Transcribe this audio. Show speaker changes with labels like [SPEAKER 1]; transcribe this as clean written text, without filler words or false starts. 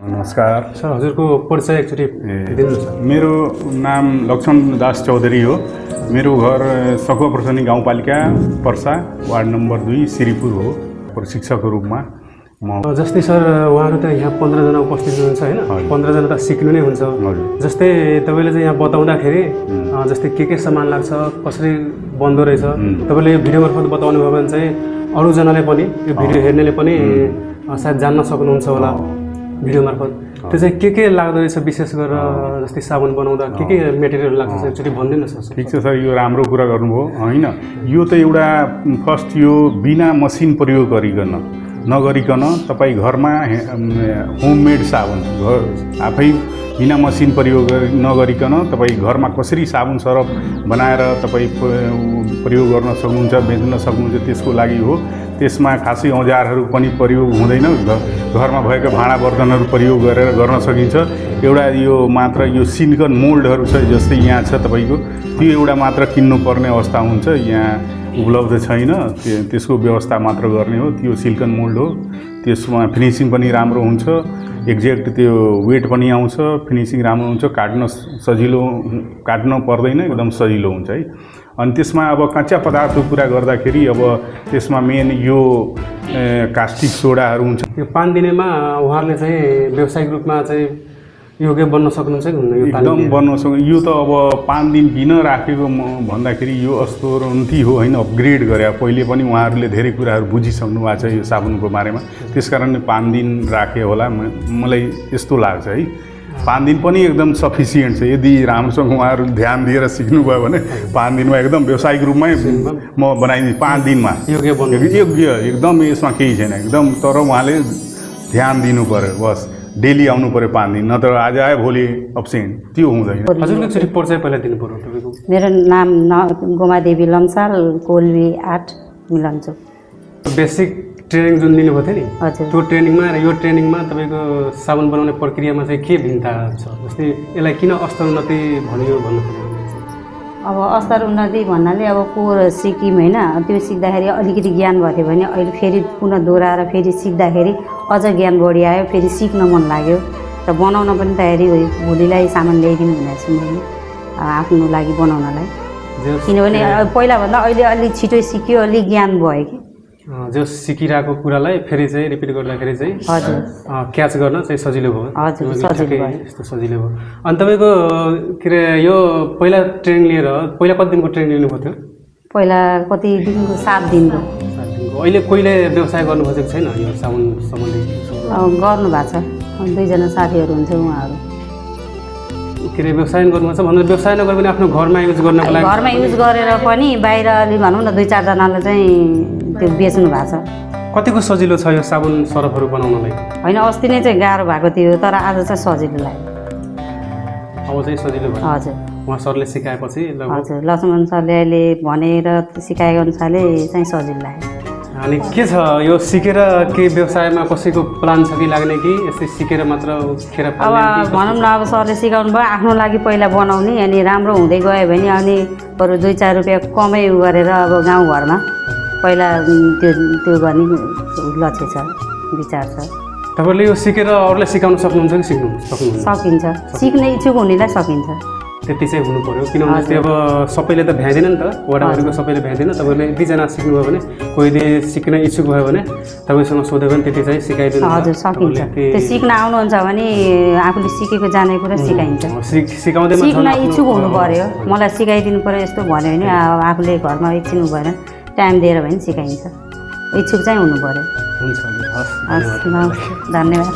[SPEAKER 1] नमस्कार
[SPEAKER 2] सर, हजुरको परिचय एकचोटि दिनुहोस् सर।
[SPEAKER 1] मेरो नाम लक्ष्मण दास चौधरी हो। मेरो घर सकुवा प्रसनी गाउँपालिका पर्सा वार्ड नम्बर 2 श्रीपुर हो। प्रशिक्षकको रूपमा म
[SPEAKER 2] जस्तै सर, उहाँहरू त यहाँ 15 जना उपस्थित हुनुहुन्छ होइन। 15 जना त सिक्नु नै हुन्छ। जस्तै तपाईँले चाहिँ यहाँ बताउँदाखेरि जस्तै के सामान लाग्छ, कसरी बन्दो रहेछ, तपाईँले यो भिडियो मार्फत बताउनु भयो भने चाहिँ अरूजनाले पनि, यो भिडियो हेर्नेले पनि सायद जान्न सक्नुहुन्छ होला भिडियो मार्फत। त्यो चाहिँ के लाग्दो रहेछ, विशेष गरेर जस्तै साबुन बनाउँदा के मेटेरियल लाग्छ एकचोटि भनिदिनु न सर।
[SPEAKER 1] ठिक छ सर, यो राम्रो कुरा गर्नुभयो होइन। यो त एउटा फर्स्ट यो बिना मसिन प्रयोग नगरिकन तपाईँ घरमा होममेड साबुन आफै बिना मसिन प्रयोग नगरिकन तपाईँ घरमा कसरी साबुन सरफ बनाएर तपाईँ प्रयोग गर्न सक्नुहुन्छ, बेच्न सक्नुहुन्छ, त्यसको लागि हो। त्यसमा खासै औजारहरू पनि प्रयोग हुँदैन, घरमा भएका भाँडा बर्तनहरू प्रयोग गरेर गर्न सकिन्छ। एउटा यो मात्र यो सिलिकन मोल्डहरू छ, जस्तै यहाँ छ तपाईँको, त्यो एउटा मात्र किन्नुपर्ने अवस्था हुन्छ। यहाँ उपलब्ध छैन, त्यसको व्यवस्था मात्र गर्ने हो। त्यो सिलिकन मोल्ड हो, त्यसमा फिनिसिङ पनि राम्रो हुन्छ, एक्ज्याक्ट त्यो वेट पनि आउँछ, फिनिसिङ राम्रो हुन्छ, काट्न पर्दैन, एकदम सजिलो हुन्छ है। अनि त्यसमा अब कच्चा पदार्थको कुरा गर्दाखेरि अब त्यसमा मेन यो कास्टिक सोडाहरू हुन्छ।
[SPEAKER 2] यो 5 दिनेमा उहाँहरूले चाहिँ व्यावसायिक रूपमा चाहिँ योग्य बन्न सक्नुहुन्छ कि हुन्न?
[SPEAKER 1] एकदम बन्न सक्नु। यो त अब 5 दिन किन राखेको भन्दाखेरि यो अस्तोन्नति हो होइन, अपग्रेड गरे। पहिले पनि उहाँहरूले धेरै कुराहरू बुझिसक्नु भएको छ यो साबुनको बारेमा, त्यसकारणले 5 दिन राखे होला, मलाई यस्तो लाग्छ है। 5 दिन पनि एकदम सफिसियन्ट छ। यदि राम्रोसँग उहाँहरू ध्यान दिएर सिक्नुभयो भने 5 दिनमा एकदम व्यावसायिक रूपमै म बनाइदिन्छु। 5 दिनमा योग्य एकदम, यसमा केही छैन एकदम। तर उहाँले ध्यान दिनु पऱ्यो, बस डेली आउनु पऱ्यो 5 दिन, नत्र आज आयो भोलि अब्सेन्ट, त्यो हुँदैन।
[SPEAKER 2] हजुरको एकचोटि परिचय पहिला दिनु पऱ्यो तपाईँको।
[SPEAKER 3] मेरो नाम गोमादेवी लम्साल, कोल्वी 8 मिलन्चोक।
[SPEAKER 2] बेसिक ट्रेनिङ जुन लिनुभएको थियो नि,
[SPEAKER 3] हजुर,
[SPEAKER 2] त्यो ट्रेनिङमा र यो ट्रेनिङमा तपाईँको साबुन बनाउने प्रक्रियामा चाहिँ के भिन्नता छ? जस्तै यसलाई किन अस्तोन्नति भनियो भन्नुपर्यो?
[SPEAKER 3] अब अस्तर उन्नति भन्नाले अब सिक्यौँ होइन, त्यो सिक्दाखेरि अलिकति ज्ञान भएको थियो भने अहिले फेरि पुनः दोहोऱ्याएर फेरि सिक्दाखेरि अझ ज्ञान बढी आयो, फेरि सिक्न मन लाग्यो र बनाउन पनि तयारी भोलिलाई सामान ल्याइदिनु भनेको छु मैले आफ्नो लागि बनाउनलाई। किनभने पहिलाभन्दा अहिले अलिक छिटो सिक्यो, अलिक ज्ञान भयो कि
[SPEAKER 2] जो सिकिरहेको कुरालाई फेरि चाहिँ रिपिट गर्दाखेरि चाहिँ
[SPEAKER 3] हजुर
[SPEAKER 2] क्याच गर्न चाहिँ सजिलो भयो।
[SPEAKER 3] हजुर, सजिलो भयो,
[SPEAKER 2] यस्तो सजिलो भयो। अनि तपाईँको के अरे यो पहिला ट्रेनिङ लिएर पहिला कति दिनको ट्रेनिङ लिनुभएको थियो?
[SPEAKER 3] पहिला कति दिनको? 7 दिनको।
[SPEAKER 2] अहिले कोहीले व्यवसाय गर्नुभएको छैन यो साबुन सम्बन्धी?
[SPEAKER 3] गर्नु भएको छ, 2 जना साथीहरू हुन्छ, उहाँहरू
[SPEAKER 2] के अरे व्यवसाय गर्नुभएको छ भन्दा व्यवसाय नगरे पनि आफ्नो घरमा युज गर्नको लागि,
[SPEAKER 3] घरमा युज गरेर पनि बाहिर अलि भनौँ न 2-4 जनाले चाहिँ त्यो बेच्नु भएको छ।
[SPEAKER 2] कतिको सजिलो छ यो साबुन सरफहरू बनाउनलाई?
[SPEAKER 3] होइन, अस्ति नै चाहिँ गाह्रो भएको थियो, तर आज चाहिँ सजिलो लाग्यो।
[SPEAKER 2] अब चाहिँ सजिलो भयो।
[SPEAKER 3] हजुर,
[SPEAKER 2] उहाँ सरले सिकाएपछि
[SPEAKER 3] हजुर, लक्ष्मण सरले अहिले भनेर सिकाएको अनुसारले चाहिँ सजिलो लाग्यो।
[SPEAKER 2] अनि के छ यो सिकेर के व्यवसायमा कसैको प्लान छ कि लाग्ने, कि यस्तै सिकेर मात्र खेर
[SPEAKER 3] अब भनौँ न, अब सरले सिकाउनु भयो आफ्नो लागि पहिला बनाउने, अनि राम्रो हुँदै गयो भने अनि बरु 2-4 रुपियाँ कमै गरेर अब गाउँघरमा पहिला त्यो गर्ने लक्ष्य छ, विचार छ।
[SPEAKER 2] तपाईँले यो सिकेर अरूलाई सिकाउन सक्नुहुन्छ कि सक्नुहुन्छ?
[SPEAKER 3] सकिन्छ, सिक्ने इच्छुक हुनेलाई सकिन्छ,
[SPEAKER 2] त्यति चाहिँ हुनु पऱ्यो। किनभने चाहिँ अब सबैले त भ्याइँदैन नि त, वडाभरिको सबैले भ्याइँदैन। तपाईँले 2 जना सिक्नुभयो भने, कोहीले सिक्न इच्छुक भयो भने तपाईँसँग सोध्यो भने त्यति चाहिँ सिकाइदिनु।
[SPEAKER 3] हजुर, सकिन्छ। त्यो सिक्न आउनुहुन्छ भने आफूले सिकेको जानेको कुरा सिकाइन्छ।
[SPEAKER 2] सिकाउँदै
[SPEAKER 3] सिक्न इच्छुक हुनु पऱ्यो, मलाई सिकाइदिनु पऱ्यो यस्तो भन्यो भने आफूले घरमा एकछिन भएर टाइम दिएर भने सिकाइन्छ, इच्छुक चाहिँ हुनु पऱ्यो।
[SPEAKER 2] हुन्छ,
[SPEAKER 3] हस्, धन्यवाद।